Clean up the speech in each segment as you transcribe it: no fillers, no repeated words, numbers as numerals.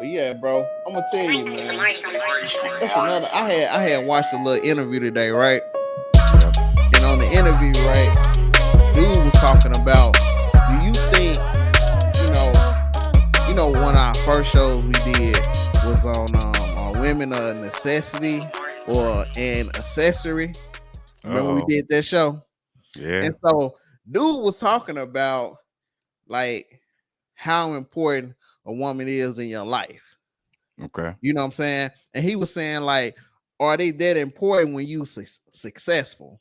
But yeah, bro, I'm gonna tell you, man. That's another. I had watched a little interview today, right? Yep. And on the interview, right, dude was talking about, do you think, one of our first shows we did was on women a necessity or an accessory. Remember we Uh-oh. did that show? Yeah. And so dude was talking about like how important a woman is in your life. Okay. You know what I'm saying? And he was saying like, are they that important when you successful?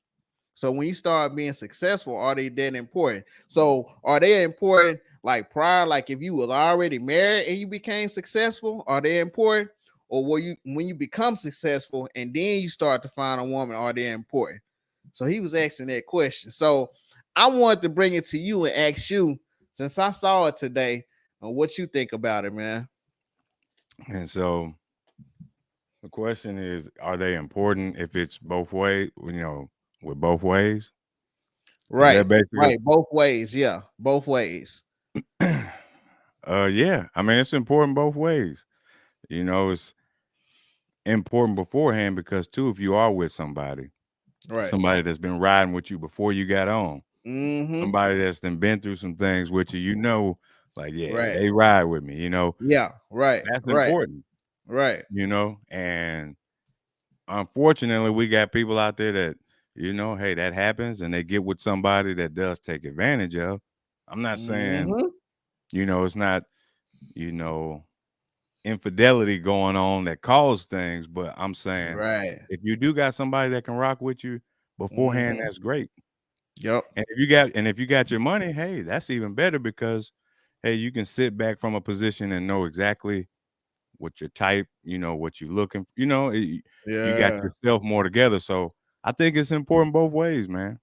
So when you start being successful, are they that important? So are they important like prior, like if you was already married and you became successful, are they important? Or were you when you become successful and then you start to find a woman, are they important? So he was asking that question. So I wanted to bring it to you and ask you, since I saw it today, what you think about it, man. And so the question is, are they important if it's both ways, with both ways? Is Right, that basically? right. Both ways, yeah. Both ways. Yeah. I mean, it's important both ways. It's important beforehand because too, if you are with Right. somebody that's been riding with you before you got on, Mm-hmm. somebody that's been through some things with you, like, yeah, Right. they ride with me, Yeah. Right. that's Right. important, Right. and unfortunately, we got people out there that, hey, that happens and they get with somebody that does take advantage of. I'm not saying, Mm-hmm. it's not, you know, infidelity going on that cause things, but I'm saying Right. if you do got somebody that can rock with you beforehand, Mm-hmm. that's great. Yep. And if you got your money, hey, that's even better because hey, you can sit back from a position and know exactly what your type, what you looking, you got Yeah. yourself more together. So I think it's important both ways, man.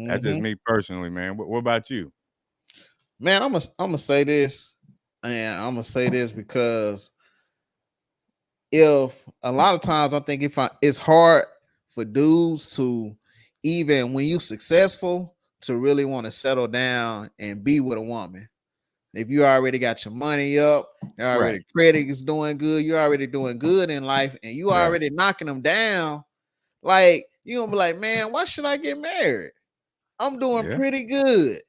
That's just Mm-hmm. me personally, man. What about you? Man, I'm gonna say this, and I'm gonna say this because if a lot of times I think it's hard for dudes to even when you successful to really want to settle down and be with a woman. If you already got your money up, you Right, already credit is doing good, you're already doing good in life, and you right, already knocking them down. Like you gonna be like, man, why should I get married? I'm doing yeah, pretty good.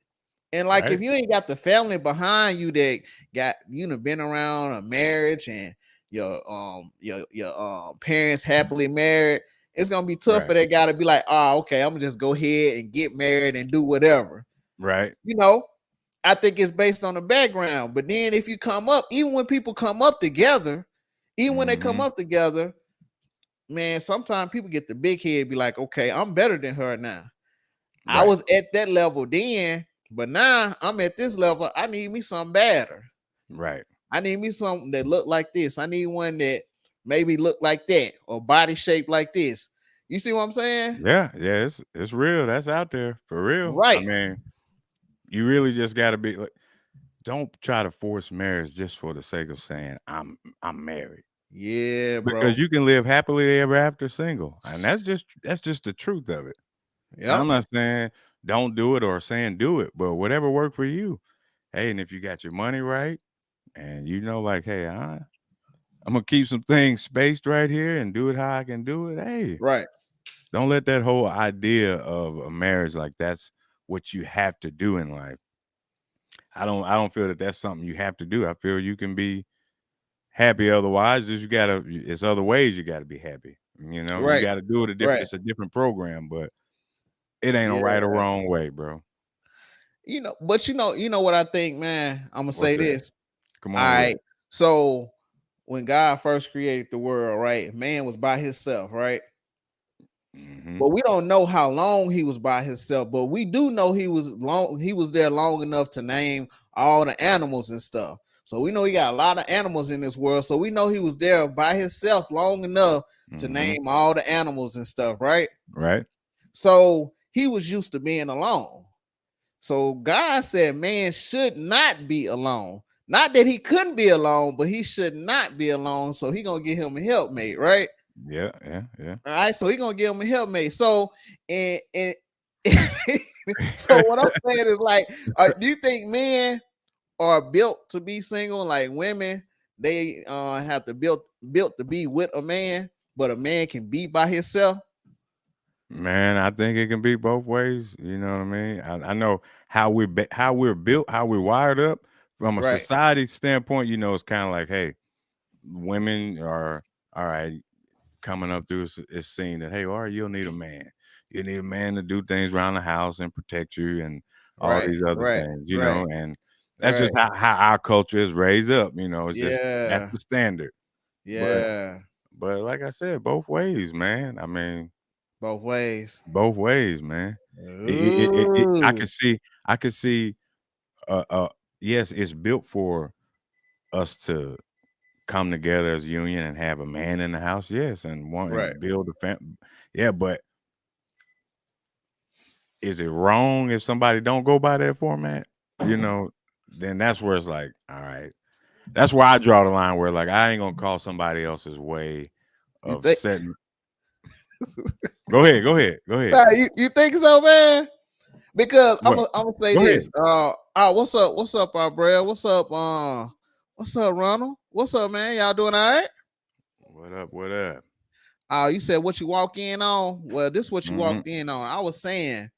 And like right, if you ain't got the family behind you that got been around a marriage and your parents happily married, it's gonna be tough for right, that guy to be like, oh, okay, I'm gonna just go ahead and get married and do whatever. right, You know, I think it's based on the background. But then if you come up, even when people come up together, even when they come hmm up together, man, sometimes people get the big head, be like, okay, I'm better than her now. I right, was at that level then, but now I'm at this level. I need me something better. right. I need me something that look like this. I need one that maybe look like that or body shape like this. You see what I'm saying? Yeah, yeah, it's real. That's out there for real. I Right. mean, you really just got to be like, don't try to force marriage just for the sake of saying I'm married. Yeah, Because bro. you can live happily ever after single, and that's just the truth of it. And Yep. I'm not saying don't do it or saying do it, but whatever worked for you. Hey, and if you got your money right, and like, hey, I'm gonna keep some things spaced right here and do it how I can do it. Hey, Right. don't let that whole idea of a marriage like that's what you have to do in life. I don't feel that that's something you have to do. I feel you can be happy otherwise. Just it's other ways you gotta be happy. You Right. gotta do it Right. it's a different program, but it ain't a right or Yeah. wrong way, bro. But you know what I think, man. I'm gonna What's say that? this. Come All on with right. it. So when God first created the world, right, man was by himself, right? Hmm. But we don't know how long he was by himself, but we do know he was there long enough to name all the animals and stuff. So we know he got a lot of animals in this world. So we know he was there by himself long enough to Hmm. name all the animals and stuff, right? Right. So he was used to being alone. So God said man should not be alone. Not that he couldn't be alone, but he should not be alone. So he gonna get him a helpmate, right? Yeah. Yeah. Yeah. All right, so he gonna give him a helpmate. So and so what I'm saying is like, do you think men are built to be single like women? they have to built to be with a man, but a man can be by himself? Man, I think it can be both ways. You know what I mean? I know how how we're built, how we're wired up from a Right, society standpoint. You know, it's kind of like, hey, women are all right coming up through is seeing that, hey, all right, you'll need a man. You need a man to do things around the house and protect you and all right, these other right, things. You right, know, and that's right. just how our culture is raised up. You know, it's just that's Yeah, the standard. But yeah. like I said, both ways, man. I mean, Both ways. both ways, man. I Ooh, could see, I could see. Yes, it's built for us to come together as a union and have a man in the house. Yes, and want right. and build a family. Yeah, but is it wrong if somebody don't go by that format? You know, then that's where it's like, all right. That's where I draw the line where like I ain't gonna call somebody else's way You of think? setting. Go ahead, go ahead, go ahead. Nah, you think so, man? Because What? I'm gonna say Go this. ahead. What's up? What's up, Brad? What's up, Ronald? What's up, man? Y'all doing all right? What up? What up? You said what you walk in on. Well, this is what you Hmm. walked in on. I was saying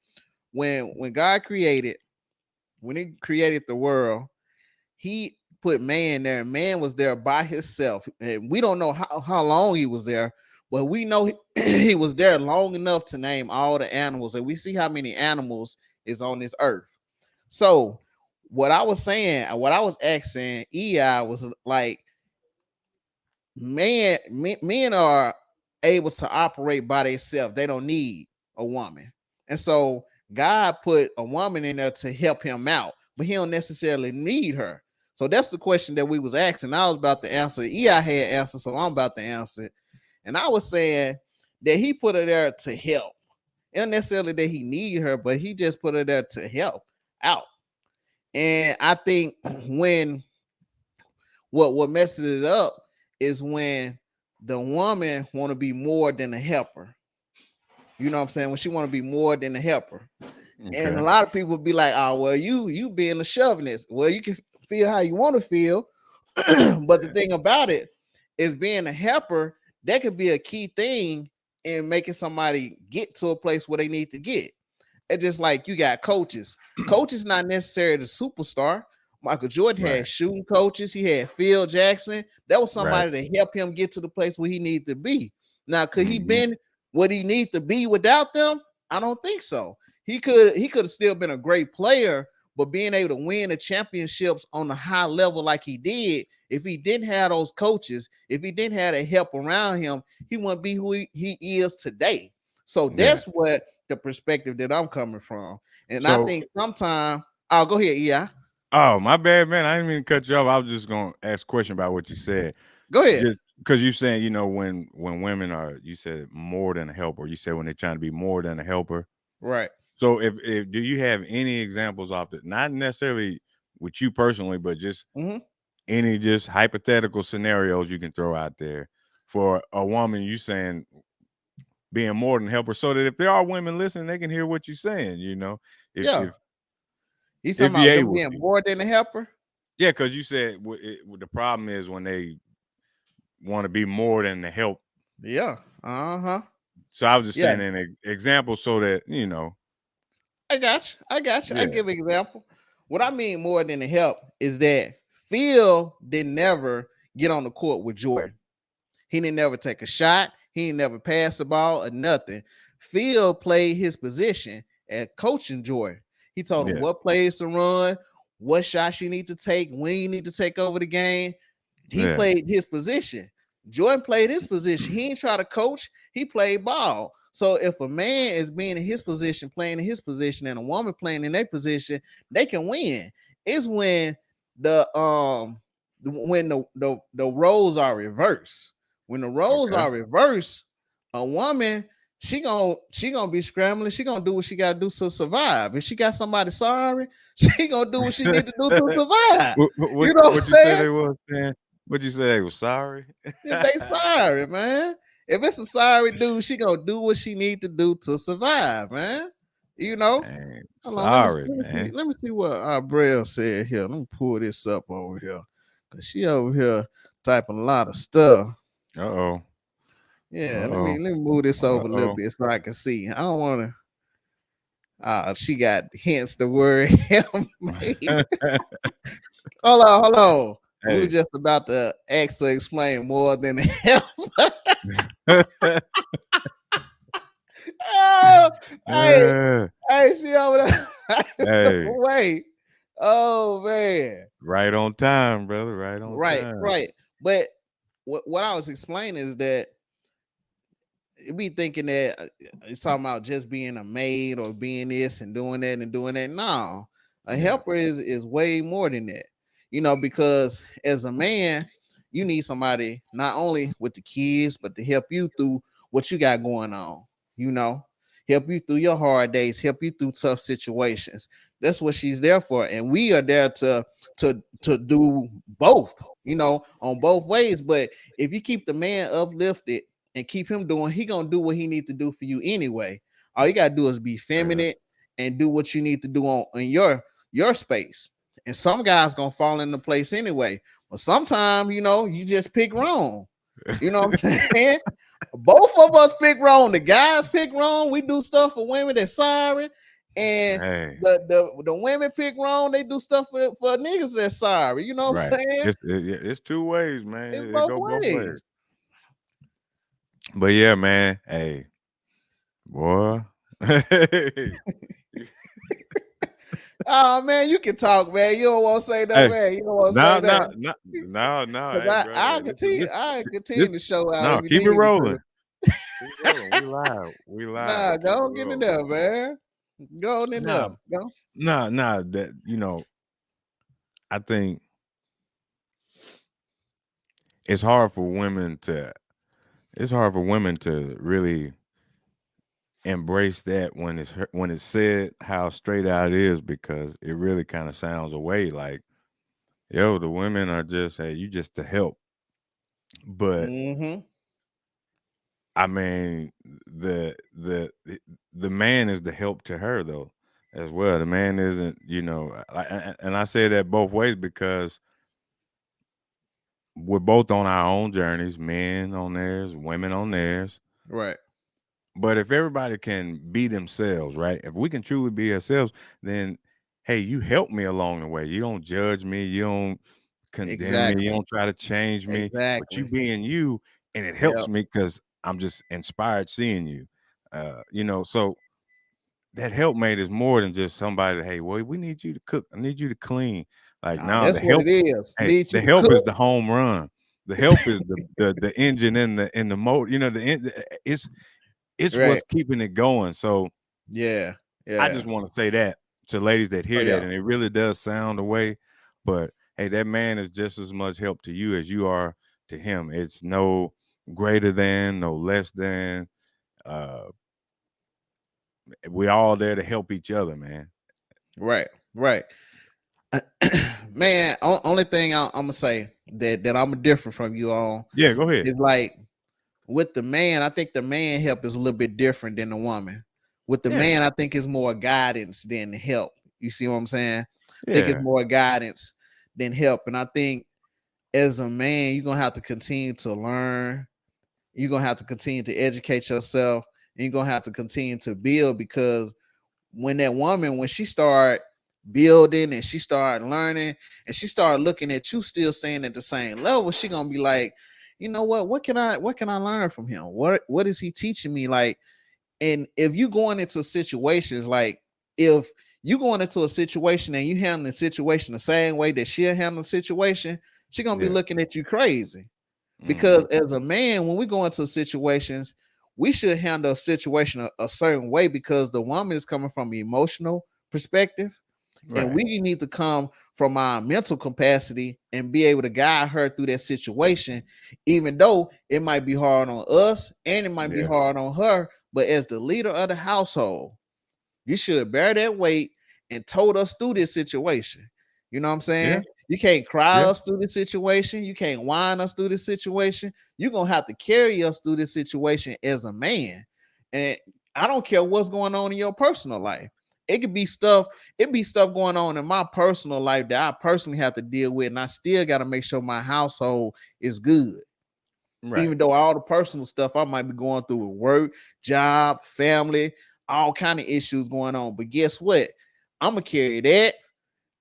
when God created, when He created the world, He put man there. Man was there by himself, and we don't know how long he was there, but we know he was there long enough to name all the animals, and we see how many animals is on this earth. So, what I was saying, what I was asking EI was like, men are able to operate by themselves. They don't need a woman. And so God put a woman in there to help him out, but he don't necessarily need her. So that's the question that we was asking. I was about to answer. EI had answer, so I'm about to answer it. And I was saying that he put her there to help. Not necessarily that he need her, but he just put her there to help out. And I think when what messes it up is when the woman want to be more than a helper. You know what I'm saying? When she want to be more than a helper. And a Okay. lot of people be like, "Oh, well, you being a chauvinist. Well, you can feel how you want to feel, but the Yeah. thing about it is being a helper, that could be a key thing in making somebody get to a place where they need to get. It's just like you got coaches. Coaches not necessarily the superstar. Michael Jordan had Right. shooting coaches. He had Phil Jackson. That was Right. somebody to help him get to the place where he needed to be. Now, could he Hmm. been what he need to be without them? I don't think so. He could have still been a great player, but being able to win the championships on a high level like he did, if he didn't have those coaches, if he didn't have the help around him, he wouldn't be who he is today. So Yeah. that's what the perspective that I'm coming from. And I So, think sometimes I'll go ahead. Yeah, oh my bad, man. I didn't mean to cut you off. I was just gonna ask a question about what you said. go ahead. Just because you saying, you know, when women are, you said more than a helper. You said when they're trying to be more than a helper. Right. So if do you have any examples off the not necessarily with you personally, but just Mm-hmm. any just hypothetical scenarios you can throw out there for a woman you saying being more than helper, so that if there are women listening, they can hear what you're saying. You know, if Yeah. if He's talking if you're about them able being to, more than a helper. yeah, because you said the problem is when they want to be more than the help. Yeah. Uh-huh. So I was just Yeah. saying an example so that you know, I got you. I got you. I yeah, give an example. What I mean more than the help is that Phil didn't never get on the court with Jordan. He didn't never take a shot. He didn't never pass the ball or nothing. Phil played his position at coaching Jordan. He told him yeah, what plays to run, what shots you need to take, when you need to take over the game. He yeah, played his position. Jordan played his position. He ain't try to coach. He played ball. So if a man is being in his position, playing in his position, and a woman playing in their position, they can win. It's the um when the roles are reversed. When the roles okay. are reversed, a woman she gonna be scrambling. She gonna do what she gotta do to survive. If she got somebody sorry, she gonna do what she need to do to survive. You know what I'm What you say saying? they was saying? What you say they was sorry? If they sorry, man. If it's a sorry dude, she gonna do what she need to do to survive, man. You know. Man, Hold on, let me sorry, let me see, man. let me see what our Braille said here. Let me pull this up over here, cause she over here typing a lot of stuff. Uh-oh. Yeah, Uh-oh. let me move this over a little Uh-oh. bit so I can see. I don't want to. She got hence the word helpmate. Hold on. We were Hey. just about to ask to explain more than help. Oh, hey, Uh, she over there. hey. Wait. Oh man. Right on time, brother. Right on Right, time. right. But what I was explaining is that it be thinking that it's talking about just being a maid or being this and doing that and doing that. No, a Yeah. helper is way more than that. Because as a man, you need somebody not only with the kids, but to help you through what you got going on. You know, help you through your hard days, help you through tough situations. That's what she's there for, and we are there to do both. On both ways. But if you keep the man uplifted and keep him doing, he gonna do what he need to do for you anyway. All you gotta do is be feminine and do what you need to do on in your space. And some guys gonna fall into place anyway. But sometimes, you just pick wrong. You know what I'm saying? Both of us pick wrong. The guys pick wrong. We do stuff for women that's sorry. And Hey. the women pick wrong. They do stuff for niggas that's sorry. You know what Right. I'm saying? It's two ways, man. It's It both go both ways. ways. But yeah, man. Hey, boy. Hey. Oh man, you can talk, man. You don't want to say no, Hey. man. You don't want to No, say no, that. no, no, no. Cause Hey, brother. I Hey, continue, this to show out no, if you keep it need me rolling. to. Keep it rolling. We live. We Nah, live. Keep it go get in rolling. there, man. Go on in Nah, there. Go. nah, that I think it's hard for women to really embrace that when it's said how straight out it is, because it really kind of sounds away like, yo, the women are just, hey, you just to help. But Mm-hmm. I mean, the man is the help to her though, as well. The man isn't, and I say that both ways because we're both on our own journeys, men on theirs, women on theirs. Right. But if everybody can be themselves, right? If we can truly be ourselves, then hey, you help me along the way. You don't judge me. You don't condemn me. You Exactly. don't try to change me. But you Exactly. being you, and it helps Yep. me because I'm just inspired seeing you. So that helpmate is more than just somebody. Hey, well, we need you to cook. I need you to clean. Like Nah, now, that's the what help. it is. Hey, Need you the to help is cook. the home run. The help is the engine in the motor. It's Right. what's keeping it going. So Yeah. I Yeah. just want to say that to ladies that Oh hear that, yeah. and it really does sound away, but hey, that man is just as much help to you as you are to him. It's no greater than, no less than. Uh, we're all there to help each other, man. Right. Right. Man, only thing I'm gonna say that I'm different from you on Yeah, go ahead. is like with the man, I think the man help is a little bit different than the woman. With the Yeah, man, I think it's more guidance than help. You see what I'm saying? I think it's yeah, more guidance than help. And I think as a man, you're gonna have to continue to learn. You're gonna have to continue to educate yourself, and you're gonna have to continue to build because when she start building and she start learning and she start looking at you still staying at the same level, she gonna be like, you know what can I learn from him? What is he teaching me? Like, and if you going into situations like if you going into a situation and you handle the situation the same way that she'll handle the situation, she gonna be yeah. looking at you crazy. Hmm. Because as a man, when we go into situations, we should handle a situation a certain way because the woman is coming from an emotional perspective, and Right. we need to come from our mental capacity and be able to guide her through that situation, even though it might be hard on us and it might be Yeah. hard on her. But as the leader of the household, you should bear that weight and told us through this situation. You know what I'm Yeah. saying? You can't cry Yeah. us through this situation. You can't whine us through this situation. You're gonna have to carry us through this situation as a man. And I don't care what's going on in your personal life. it could be stuff, it be stuff going on in my personal life that I personally have to deal with, and I still got to make sure my household is good. Right. Even though all the personal stuff I might be going through with work, job, family, all kind of issues going on. But guess what? I'm gonna carry that.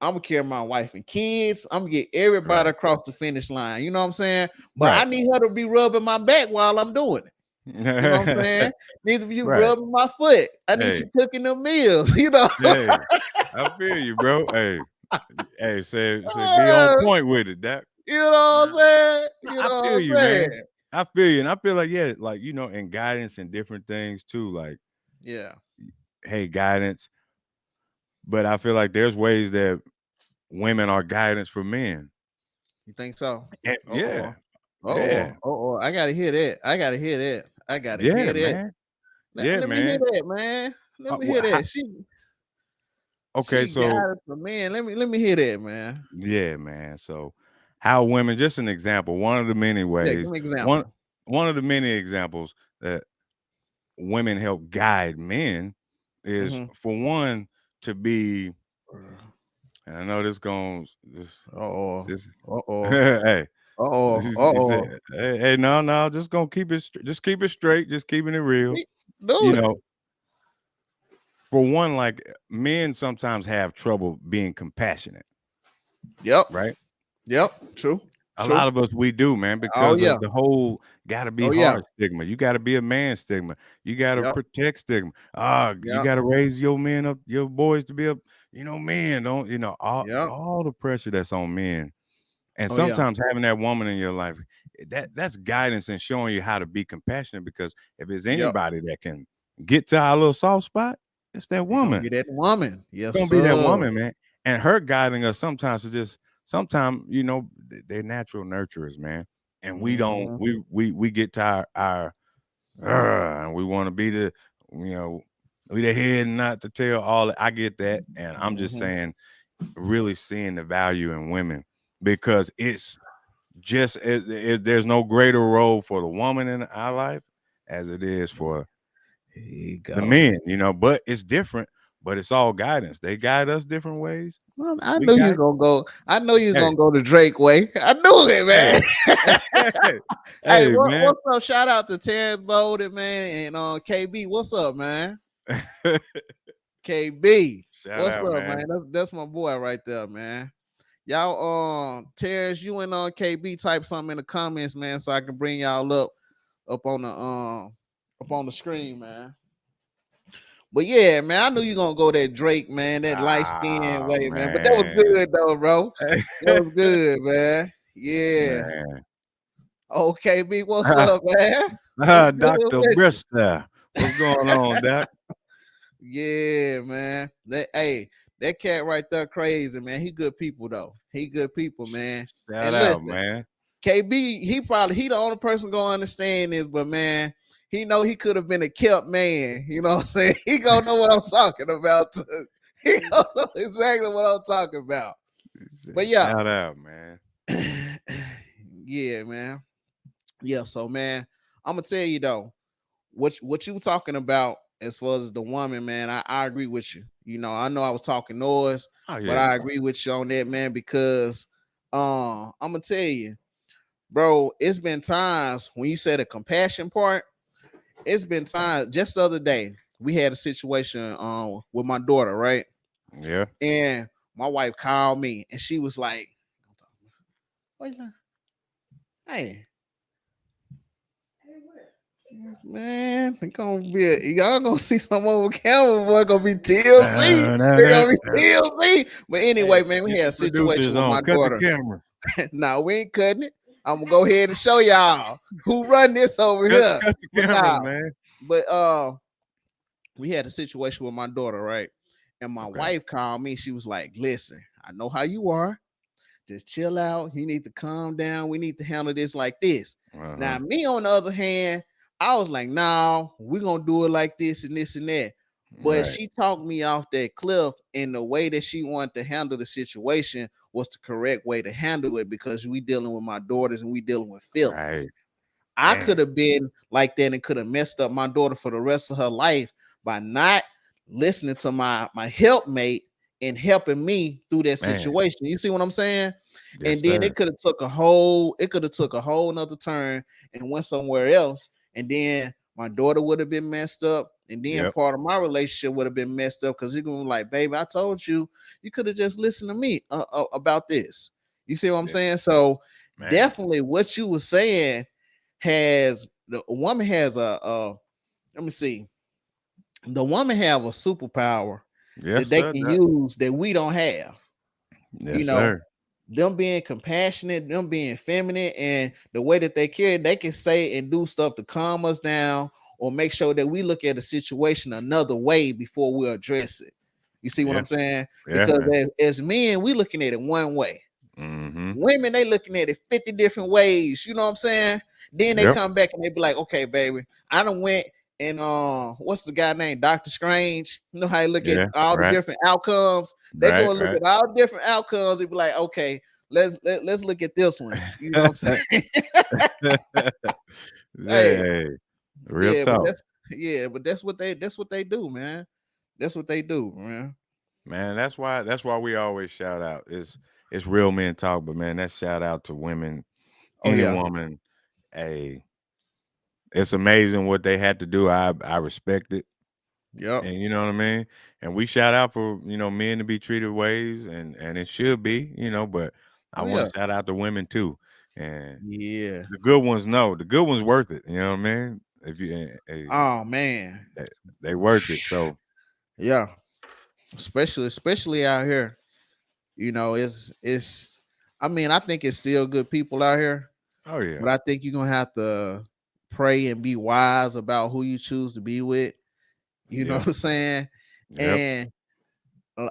I'm gonna carry my wife and kids. I'm gonna get everybody Right. across the finish line. You know what I'm saying? But I Right. need her to be rubbing my back while I'm doing it. You know what I'm saying? Need to be Right. rubbing my foot. I need you Hey, cooking the meals. You know. hey, I feel you, bro. Hey, say, be on point with it, that. You know what I'm saying? No, You I know feel what you, I'm man. saying? I feel you, and I feel like, yeah, like, and guidance and different things too. Like, Yeah. hey, guidance, but I feel like there's ways that women are guidance for men. You think so? Yeah, Uh-oh. yeah, Uh-oh. Uh-oh. I gotta hear that. I gotta hear that. I gotta yeah, hear that. man, Let, yeah, let me hear man. that, man. Let me hear How, that. okay, She so got it for men. Let me hear that, man. yeah, man. So how women, just an example, one of the many Yeah, give ways, me an one example. one of the many examples that women help guide men is, Mm-hmm. for one, to be, and I know Uh-oh. this Uh-oh. hey, Uh-oh. he said, Uh-oh. hey, no, just gonna keep it, just keep it straight, just keeping it real. Do You it. know, for one, like, men sometimes have trouble being compassionate, Yep. right? Yep. True. A True. lot of us, we do, man, Oh because yeah. of the whole gotta be Oh yeah. hard stigma. You gotta be a man stigma. You gotta Yep. protect stigma. You Yep. gotta raise your men up, your boys to be up, men, don't, Yep. all the pressure that's on men. And Oh yeah. sometimes having that woman in your life, that's guidance and showing you how to be compassionate, because if it's Yep. anybody that can get to our little soft spot, it's that It's gonna woman. be that woman. It's Yes, gonna be that sir. woman, man. And her guiding us sometimes to just sometimes, they're natural nurturers, man. And we don't Mm-hmm. we get to and we want to be you know, we the head and not to tail. All I get that. And I'm just Mm-hmm. saying, really seeing the value in women, because it's just there's no greater role for the woman in our life as it is for Here you the go. men, but it's different. But it's all guidance. They guide us different ways. Well, I We knew you guide. gonna go. I know you're Hey, gonna go the Drake way. I knew it, hey, man. Hey, hey, man. what's up? Shout out to Terrence Bowden, man, and KB. What's up, man? KB. Shout What's out, up, man? man. That's my boy right there, man. Y'all, Terrence, you and KB type something in the comments, man, so I can bring y'all up on the screen, man. But yeah, man, I knew you gonna go that Drake, man, that light skin Ah, way, man. But that was man. good though, bro. That was good, man. Yeah. Man. Okay, B, what's up, man? What's good Dr. with you? Brista. What's going on, Doc? Yeah, man. That cat right there crazy, man. He good people though. He good people, man. Shout And out, listen, man. KB, he the only person gonna understand this, but man, he know he could have been a kept man. You know what I'm saying? He gonna know what I'm talking about. Too. He gonna know exactly what I'm talking about. But yeah, Shout out, man. yeah, man. Yeah, so man, I'm gonna tell you though, what you talking about as far as the woman, man, I agree with you. I know I was talking noise, Oh, but yeah. I agree with you on that, man, because I'm gonna tell you, bro, it's been times when you said the compassion part, it's been times just the other day, we had a situation with my daughter, right? Yeah. And my wife called me and she was like, "Wait, hey, man, it's gonna be y'all gonna see some over camera, boy. Gonna be TLC. They're gonna be TLC. But Hey, anyway, man, we get had the a situation producers with on. my Cut the daughter. camera. Now we ain't cutting it. I'm gonna go ahead and show y'all who run this over Cut, here. cut the But camera, now, man. but we had a situation with my daughter, right? And my Okay. wife called me. She was like, "Listen, I know how you are. Just chill out. You need to calm down. We need to handle this like this." Uh-huh. Now, me on the other hand, I was like, "No, we're gonna do it like this and this and that." But Right. she talked me off that cliff, and the way that she wanted to handle the situation was the correct way to handle it because we dealing with my daughters and we dealing with feelings. Right. I could Man. have been like that and could have messed up my daughter for the rest of her life by not listening to my helpmate and helping me through that Man, situation. You see what I'm saying? yes, And then sir. it could have took a whole nother turn and went somewhere else. And then my daughter would have been messed up. And then Yep. part of my relationship would have been messed up because you're going to be like, baby, I told you, you could have just listened to me about this. You see what I'm Yeah, saying? So man. definitely what you were saying has the woman has let me see, the woman have a superpower Yes, that they sir. can use that we don't have. You Yes, know, sir. them being compassionate, them being feminine, and the way that they care, they can say and do stuff to calm us down or make sure that we look at the situation another way before we address it. You see what Yeah. I'm saying? Yeah, Because man. as men, we looking at it one way. Mm-hmm. Women, they looking at it 50 different ways. You know what I'm saying? Then they Yep. come back and they be like, okay, baby, I done went and what's the guy named Dr. Strange? You know how you look at Yeah. all the Right. different outcomes? They go Right. and look Right. at all the different outcomes and be like, okay, let's look at this one. You know what I'm saying? Hey, Hey, real yeah, but talk, that's what they do, man. That's what they do, man. man. That's why we always shout out. It's real men talk, but man, that shout out to women, Oh any yeah. woman. Hey, it's amazing what they had to do. I respect it. Yep. And you know what I mean? And we shout out for, men to be treated ways and it should be, but I Oh want yeah. to shout out to women too. And Yeah. the good ones know. The good ones worth it. You know what I mean? If you Oh man. they, they worth it. So Yeah. Especially out here. You know, it's I mean, I think it's still good people out here, oh yeah. but I think you're gonna have to pray and be wise about who you choose to be with. You know Yep. what I'm saying? Yep. And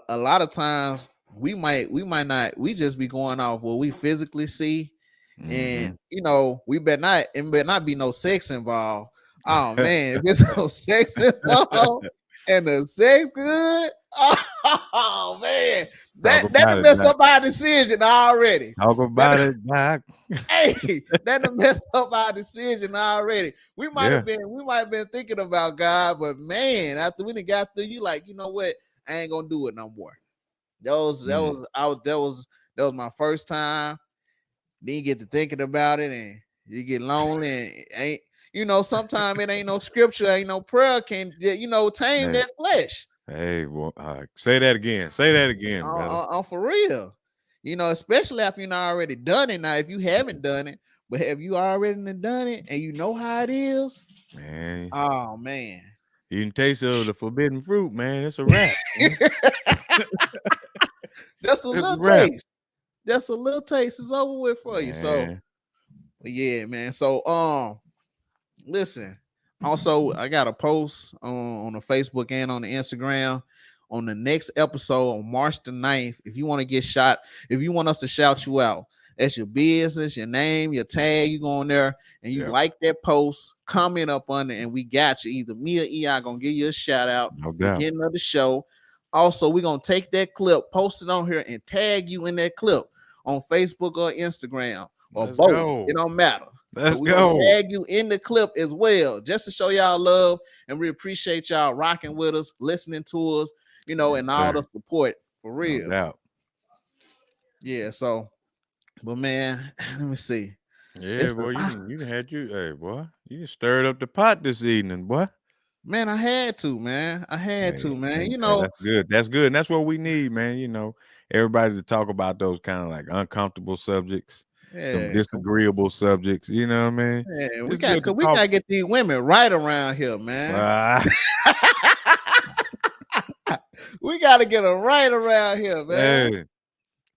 a lot of times we might not we just be going off what we physically see, Mm-hmm. and we better not be no sex involved. Oh man, if it's no sex involved and the sex good, oh man, Talk that about done it, messed Doc. up our decision already. Talk That about it, Doc. hey, that done messed up our decision already. Yeah. We might have been thinking about God, but man, after we done got through, you like, you know what? I ain't gonna do it no more. Mm. That was my first time. Then you get to thinking about it and you get lonely and ain't sometimes it ain't no scripture, ain't no prayer can tame Hey, that flesh. hey, well, say that again. Say that again, brother. For real. Especially after already done it. Now, if you haven't done it, but have you already done it and you know how it is? Man, Oh man. you can taste of the forbidden fruit, man. It's a wrap. Man. Just a It's a little wrap. taste. Just a little taste is over with for you. So Man. yeah, man. So listen, also I got a post on the Facebook and on the Instagram on the next episode on March the 9th. If you want to get shot, if you want us to shout you out, that's your business, your name, your tag. You go on there and you Yep. like that post, comment up on it, and we got you. Either me or EI gonna give you a shout out No doubt. beginning of the show. Also, we're gonna take that clip, post it on here, and tag you in that clip on Facebook or Instagram or Let's both. It go. don't matter. So Let's we're gonna go. tag you in the clip as well, just to show y'all love, and we appreciate y'all rocking with us, listening to us, Yes, and all the sir. support for No real. doubt. Yeah. So, but man, let me see. Yeah, It's boy, you done had you, hey, boy, you done stirred up the pot this evening, boy. man, I had to, man. I had Hey, to, man. hey, that's good. That's good. And that's what we need, man. Everybody to talk about those kind of like uncomfortable subjects, them Yeah, disagreeable subjects. You know what I mean? yeah. It's good to We talk. gotta get these women right around here, man. Uh, We gotta get them right around here, man. hey,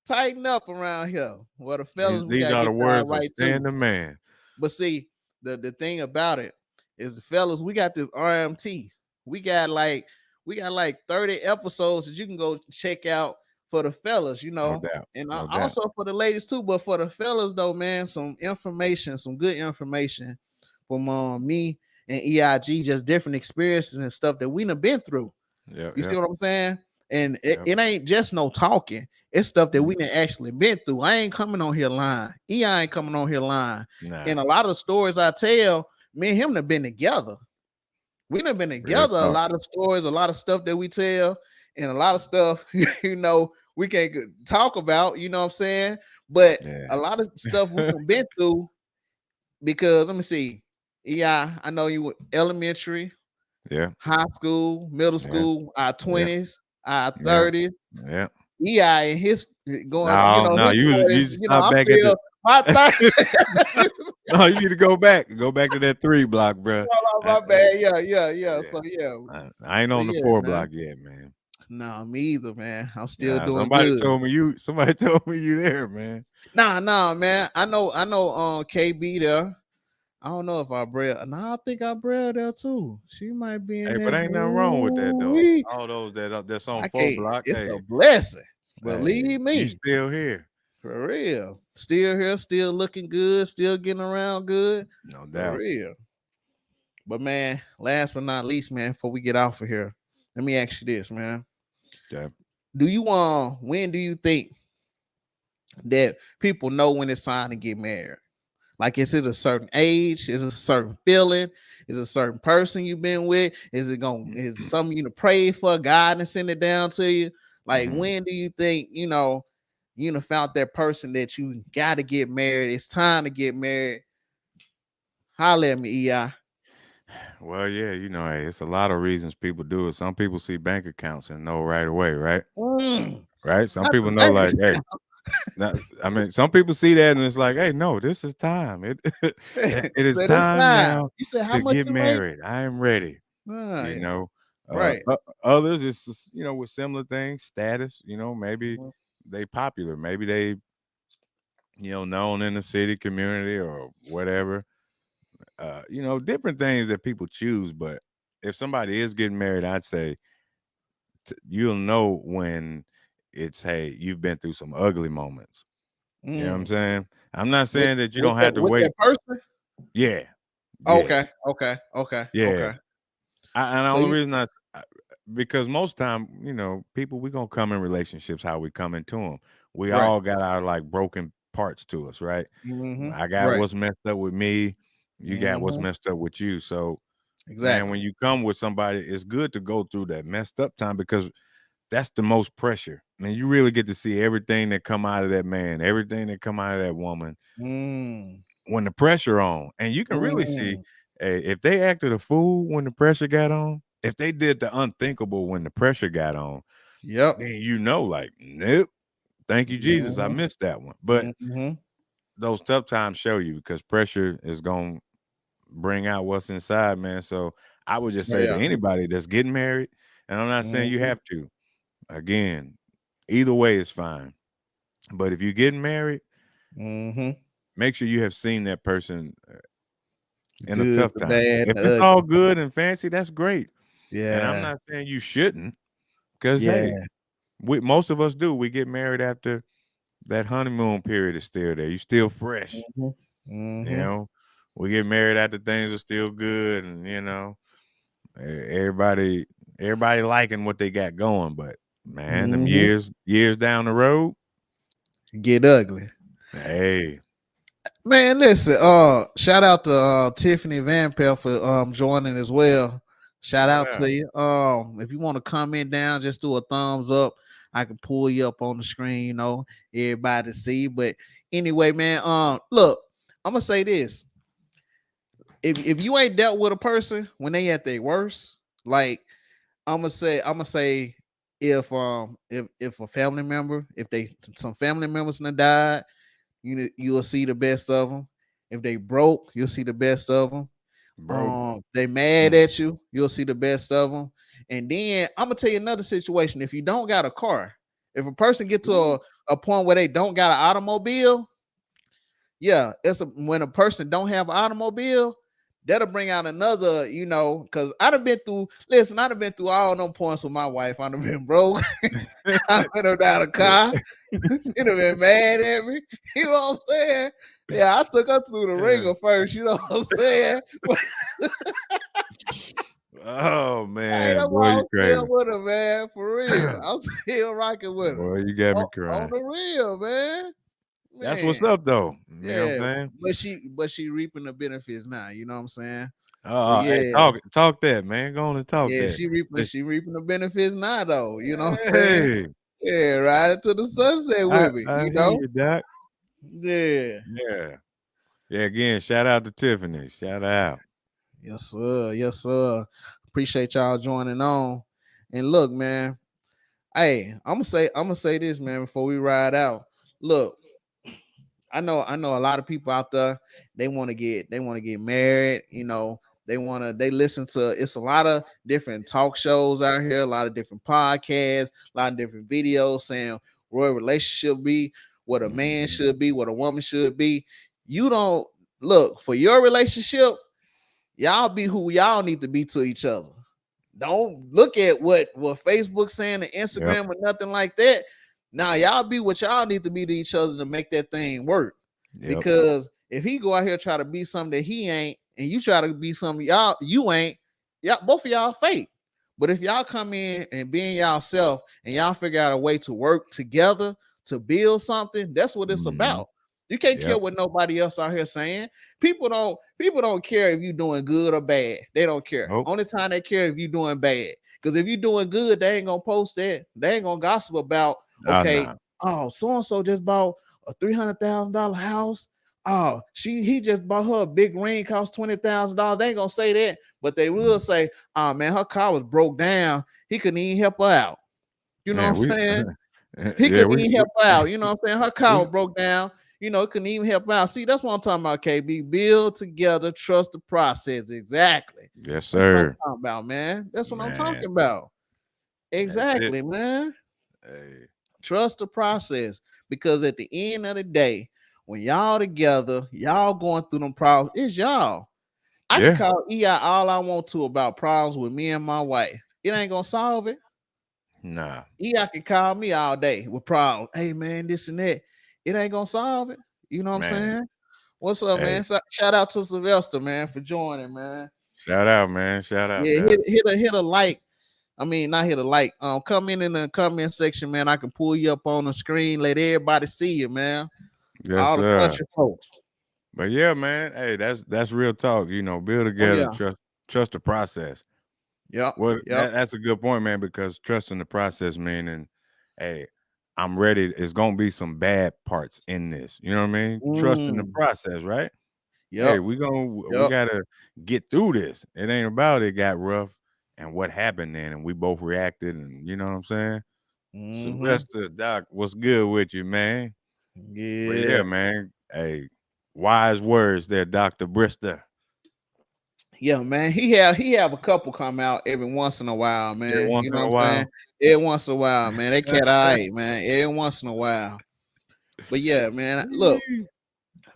Tighten up around here. Well, the these fellas, we these gotta are the get y'all words of right too. Stan the man. But see, the thing about it is, the fellas, we got this RMT. We got like 30 episodes that you can go check out for the fellas, No doubt. and No doubt. also for the ladies too. But for the fellas though, man, some information, some good information from me and EIG, just different experiences and stuff that we done been through. Yep. You see Yep. what I'm saying? And Yep. it ain't just no talking. It's stuff that Mm, we done actually been through. I ain't coming on here lying. EI ain't coming on here lying. nah. And a lot of the stories I tell, me and him have been together. We done been Real together. A talk. lot of stories, a lot of stuff that we tell, and a lot of stuff, we can't talk about. You know what I'm saying? But Yeah. a lot of stuff we have been through because let me see. Yeah, I know you were elementary, Yeah. high school, middle Yeah. school, our Yeah. 20s, our Yeah. 30s. Yeah. Yeah, and his going, No, no, his you 40s, just stop I'm back at the still my 30s. no, you need to go back. Go back to that 3 block, bro. My Hey, bad. Yeah. yeah. So yeah. I ain't But on the yeah, 4 man. block yet, man. Nah, me either, man. I'm still Nah, doing good. somebody told me you there, man. Nah, man. I know KB there. I don't know if I bred. Nah, I think I bred there too. She might be in Hey, but that. ain't nothing wrong with that though. Ooh-wee. All those that's on I 4 can't. block, It's a hey, blessing. hey, Believe you me. still here. For real. Still here, still looking good, still getting around good. No For doubt. real. But man, last but not least, man, before we get off of here, let me ask you this, man. Okay. Do you when do you think that people know when it's time to get married? Like, is it a certain age? Is it a certain feeling? Is it a certain person you've been with? Is it something you to pray for God and send it down to you? Like, Mhm. when do you think you know found that person that you gotta get married? It's time to get married. Holler at me, EI. Well, yeah, hey, it's a lot of reasons people do it. Some people see bank accounts and know right away, right? Right? Some Not the people know bank like, hey, account. I mean, some people see that and it's like, hey, no, this is time. It is Said it's time time. now You said how to much get you make? married. I am ready. You Right. know, Right. others it's just, with similar things, status. Maybe they popular. Maybe they known in the city community or whatever. Different things that people choose. But if somebody is getting married, I'd say you'll know when it's hey, you've been through some ugly moments. You know what I'm Mm. saying? I'm not With saying that you with don't that have to with wait. that person? Yeah, yeah, Okay. yeah. And the So only you reason because most time, people we gonna come in relationships how we come into them. We right. all got our like broken parts to us, right? I got Right. what's messed up with me. You got what's Mm-hmm. messed up with you. So, man, Exactly. when you come with somebody, it's good to go through that messed up time because that's the most pressure. Man, you really get to see everything that come out of that man, everything that come out of that woman Mm. when the pressure on. And you can really see Mm. if they acted a fool when the pressure got on, if they did the unthinkable when the pressure got on, Yep. then like, nope, thank you, Jesus. I Mm-hmm. missed that one. But Mm-hmm. those tough times show you because pressure is gonna bring out what's inside, man. So I would just Oh, say to yeah. anybody that's getting married, and I'm not saying you Mm-hmm. have to, again, either way is fine. But if you're getting married, Mm-hmm. make sure you have seen that person The in a good, tough the time. bad, If the it's all ugly. good and fancy, that's great. And I'm Yeah. not saying you shouldn't, because hey, Yeah. most of us do. We get married after that honeymoon period is still there. You still fresh, Mm-hmm. you Mm-hmm. know. We get married after things are still good, and everybody liking what they got going. But man, them Mm-hmm. years down the road, Get ugly. hey, Man, listen, shout out to Tiffany Van Pelt for joining as well. Shout no out to doubt. you. If you want to comment down, just do a thumbs up. I can pull you up on the screen, everybody to see. But anyway, man, look, I'm gonna say this. If you ain't dealt with a person when they at their worst, like I'm gonna say if a family member, if they some family members done died, you'll see the best of them. If they broke, you'll see the best of them. Bro. They mad Mm, at you, you'll see the best of them. And then I'm gonna tell you another situation. If you don't got a car, if a person get to ooh, a point where they don't got an automobile, yeah, when a person don't have an automobile, that'll bring out another, because I done been through all them points with my wife. I done been broke. I done been without a car. She'd have been mad at me. You know what I'm saying? Yeah, I took her through the yeah. ringer first. You know what I'm saying? But Oh hey, man, that's boy, why you I'm still crazy. with her, man. For real, I'm still rocking with her. Boy, you got me On crying. the real, man. That's what's Man, up though. You know what I'm yeah. saying? But she reaping the benefits now. You know what I'm saying? So Hey, yeah, talk that, man. Go on and talk yeah, that. she reaping the benefits now though. You know what I'm saying? Hey, Yeah, ride it to the sunset with me, I you hear know? you, Doc. Yeah. Yeah. Yeah, again, shout out to Tiffany. Shout out. Yes, sir. Yes, sir. Appreciate y'all joining on. And look, man, hey, I'm gonna say this, man, before we ride out. Look, I know a lot of people out there, they want to get married, they listen to it's a lot of different talk shows out here, a lot of different podcasts, a lot of different videos saying what a relationship be, what a man Mhm. should be, what a woman should be. You don't look for your relationship, y'all be who y'all need to be to each other. Don't look at what Facebook saying and Yep. Instagram or nothing like that. Now y'all be what y'all need to be to each other to make that thing work. Yep. Because if he go out here try to be something that he ain't, and you try to be something y'all you ain't, y'all both of y'all fake. But if y'all come in and being y'all self and y'all figure out a way to work together to build something, that's what it's Mhm. about. You can't care Yep. what nobody else out here saying. People don't care if you're doing good or bad. They don't care. Nope. Only time they care if you're doing bad. Because if you're doing good, they ain't gonna post that. They ain't gonna gossip about, Oh, okay, no. oh, so and so just bought a $300,000 house. Oh, he just bought her a big ring, cost $20,000. They ain't gonna say that, but they will say, oh man, her car was broke down. He couldn't even help her out. You know what Yeah, I'm we saying? He yeah, couldn't even help her out. You know what I'm saying? Her car we was broke down. Couldn't even help her out. See, that's what I'm talking about, KB. Build together, trust the process. Exactly. yes, That's what I'm sir. talking about, man. That's what I'm Man, talking about. that's it. Exactly, man. Hey. Trust the process. Because at the end of the day, when y'all together, y'all going through them problems, it's y'all. I can Yeah. call EI all I want to about problems with me and my wife. It ain't gonna solve it. Nah, EI can call me all day with problems. Hey man, this and that. It ain't gonna solve it. You know what I'm man. saying? What's up, Hey, man? Shout out to Sylvester, man, for joining, man. shout out, man. Shout out, Yeah, Doc. hit a like. I mean, not hit a like. Come in the comment section, man. I can pull you up on the screen, let everybody see you, man. Yes, All the sir. country folks. But yeah, man. Hey, that's real talk. Build Oh together, yeah. trust the process. Yep. Well, Yep. that's a good point, man, because trusting the process, meaning, hey, I'm ready. It's gonna be some bad parts in this. You know what I mean? Trusting the Mm, process, right? Hey, yep. we Yep. gotta get through this. It ain't about it got rough and what happened then, and we both reacted, and you know what I'm saying? Mm-hmm. Sylvester, Doc, what's good with you, man? But yeah, Yeah. man. Hey, wise words there, Dr. Brister. Yeah, man. He have a couple come out every once in a while, Every man. once You in know a what I'm saying? while. Every once in a while, man. That cat all right, man. Every once in a while. But yeah, man. Look,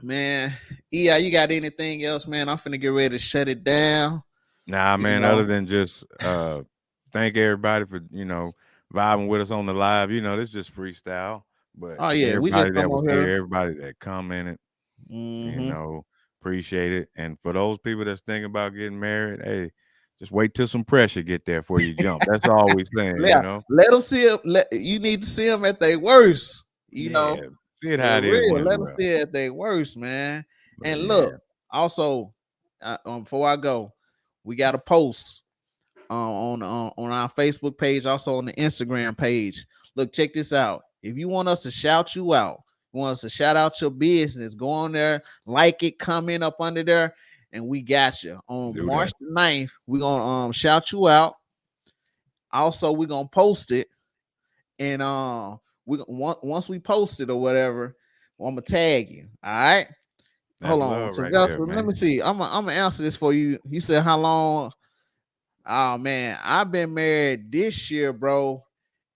man. Yeah, you got anything else, man? I'm finna get ready to shut it down. Nah, You man, other know. than just thank everybody for, vibing with us on the live. This just freestyle. But Oh yeah, we just everybody that come was over here. here, everybody that commented, you Mm-hmm. know, appreciate it. And for those people that's thinking about getting married, hey, just wait till some pressure get there for you jump. That's all we saying, Let them see it. You need to see them at their worst. You know, Yeah. See it how for it is real. when it's Let them rough. see it at their worst, man. But And yeah, look, also, before I go, we got a post on our Facebook page, also on the Instagram page. Look, check this out. If you want us to shout you out, you want us to shout out your business, go on there, like it, comment up under there, and we got you. On do March that. the 9th, we're gonna shout you out. Also, we're gonna post it, and once we post it or whatever, I'm gonna tag you. All right. That's Hold on, love right there, Sylvester. Let me man. see. I'm gonna answer this for you. You said how long? Oh man, I've been married this year, bro.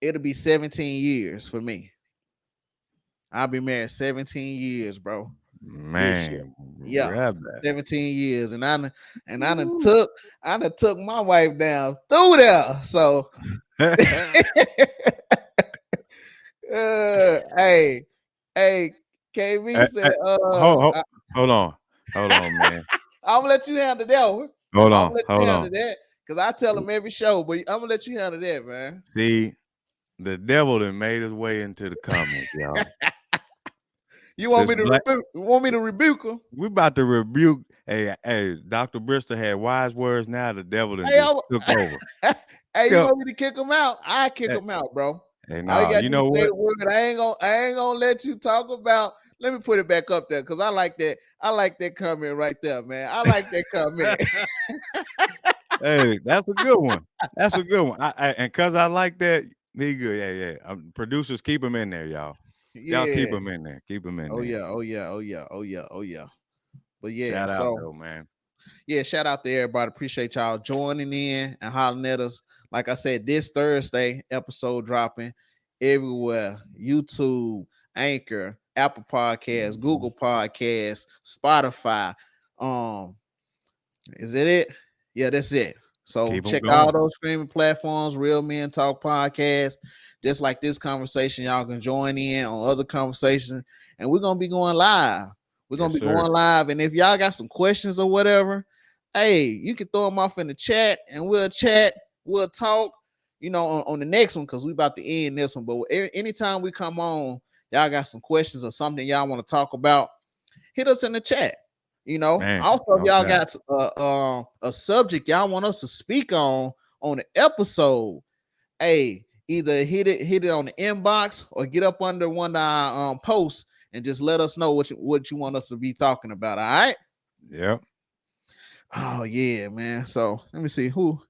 It'll be 17 years for me. I'll be married 17 years, bro. This year. Man, Yeah. brother. 17 years. And Woo. I done took my wife down through there. So hey, hey, KB Eh, eh, said, hold, hold, hold on, man. I'm gonna let you handle that one. I'm gonna let you Hold handle on. that because I tell them every show, but I'm gonna let you handle that, man. See, the devil done made his way into the comments, y'all. You want This me to black, rebuke? You want me to rebuke him? we about to rebuke. Hey, Dr. Bristol had wise words. Now the devil and Hey, just took over. hey, you Go. want me to kick him out? I kick Hey, him out, bro. hey, All you nah, gotta you do is know say what? the word. I ain't gonna let you talk about. Let me put it back up there because I like that. I like that comment right there, man. I like that comment. Hey, that's a good one. That's a good one. And cause I like that, he good. Yeah. Producers, keep him in there, y'all. Y'all keep Yeah. him in there. Keep him in Oh there. yeah. Oh yeah. Oh yeah. Oh yeah. Oh yeah. But yeah. Shout out So though, man. yeah, shout out to everybody. Appreciate y'all joining in and hollering at us. Like I said, this Thursday episode dropping everywhere: YouTube, Anchor, Apple Podcasts, Google Podcasts, Spotify. Um, is it? Yeah, that's it. So Keep them check all going. those streaming platforms, Real Men Talk Podcast. Just like this conversation, y'all can join in on other conversations. And we're gonna be going live. We're gonna Yes, be sir. going live. And if y'all got some questions or whatever, hey, you can throw them off in the chat and we'll chat, we'll talk, on the next one because we about to end this one. But anytime we come on, y'all got some questions or something y'all want to talk about, hit us in the chat. Man, Also, if no y'all doubt. got a subject y'all want us to speak on the episode, hey, either hit it on the inbox or get up under one of our posts and just let us know what you want us to be talking about. All right. Yep. Oh yeah, man. So let me see who.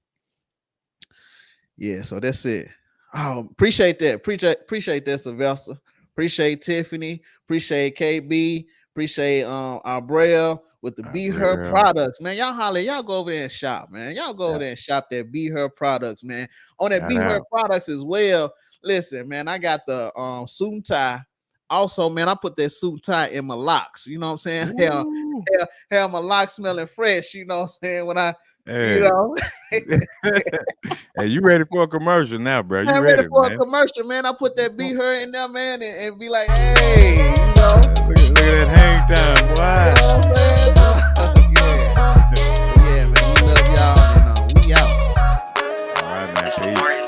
Yeah, so that's it. Oh, appreciate that. Appreciate that, Sylvester. Appreciate Tiffany. Appreciate KB. Appreciate our Braille with the Be Her Real. products, man. Y'all holler, y'all go over there and shop, man. Y'all go over Yeah. there and shop that Be Her products, man. On that Shout Be Her out. products as well. Listen, man, I got the suit and tie. Also, man, I put that suit and tie in my locks. You know what I'm saying? Hell, Ooh. hell, my locks smelling fresh. You know what I'm saying? When I, you Hey. know. Hey, you ready for a commercial now, bro? You I'm ready ready, for a man? commercial, man. I put that Be Her in there, man, and be like, hey, you know. Look at that hang time, You boy. know what I'm saying? Yeah. But yeah, man. We love y'all and we out. All right, man. Peace.